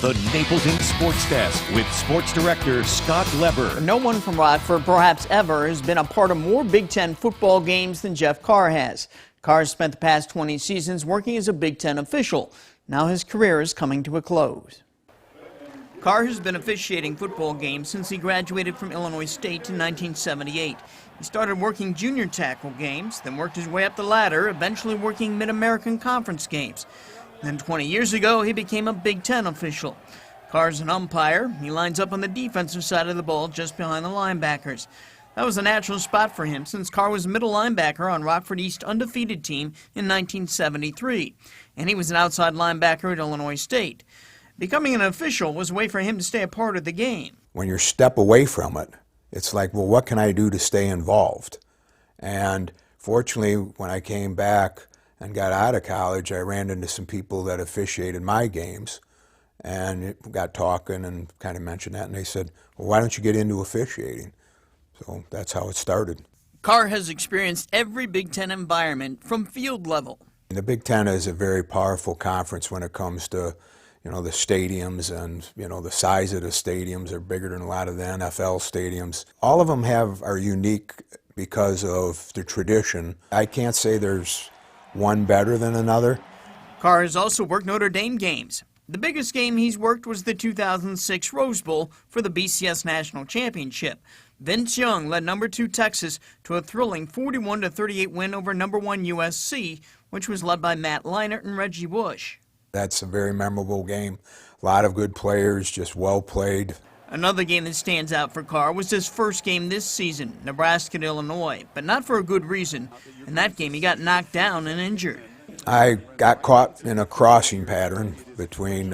the Naples Inc. Sports Desk with Sports Director Scott Leber. No one from Rockford, perhaps ever, has been a part of more Big Ten football games than Jeff Carr has. Carr has spent the past 20 seasons working as a Big Ten official. Now his career is coming to a close. Carr has been officiating football games since he graduated from Illinois State in 1978. He started working junior tackle games, then worked his way up the ladder, eventually working Mid-American Conference games. Then 20 years ago, he became a Big Ten official. Carr's an umpire. He lines up on the defensive side of the ball just behind the linebackers. That was a natural spot for him since Carr was middle linebacker on Rockford East's undefeated team in 1973. And he was an outside linebacker at Illinois State. Becoming an official was a way for him to stay a part of the game. When you step away from it, it's like, well, what can I do to stay involved? And fortunately, when I came back and got out of college, I ran into some people that officiated my games and got talking and kind of mentioned that, and they said, well, why don't you get into officiating? So that's how it started. Carr has experienced every Big Ten environment from field level. The Big Ten is a very powerful conference when it comes to, the stadiums, and, the size of the stadiums are bigger than a lot of the NFL stadiums. All of them are unique because of the tradition. I can't say there's one better than another. Carr has also worked Notre Dame games. The biggest game he's worked was the 2006 Rose Bowl for the BCS National Championship. Vince Young led number 2 Texas to a thrilling 41-38 win over number 1 USC, which was led by Matt Leinart and Reggie Bush. That's a very memorable game. A lot of good players, just well played. Another game that stands out for Carr was his first game this season, Nebraska to Illinois, but not for a good reason. In that game, he got knocked down and injured. I got caught in a crossing pattern between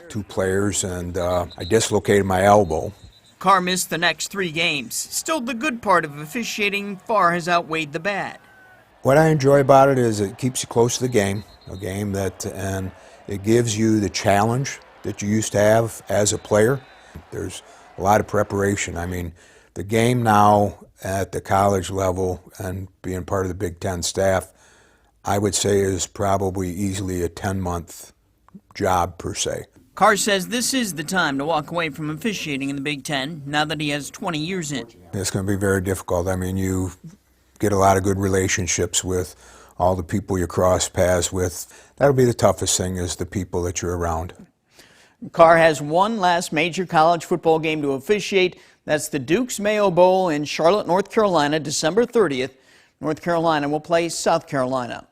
two players, and I dislocated my elbow. Carr missed the next 3 games. Still, the good part of officiating far has outweighed the bad. What I enjoy about it is it keeps you close to the game, and it gives you the challenge that you used to have as a player. There's a lot of preparation. I mean, the game now at the college level and being part of the Big Ten staff, I would say is probably easily a 10-month job per se. Carr says this is the time to walk away from officiating in the Big Ten now that he has 20 years in. It's going to be very difficult. I mean, you get a lot of good relationships with all the people you cross paths with. That'll be the toughest thing, is the people that you're around. Carr has one last major college football game to officiate. That's the Duke's Mayo Bowl in Charlotte, North Carolina, December 30th. North Carolina will play South Carolina.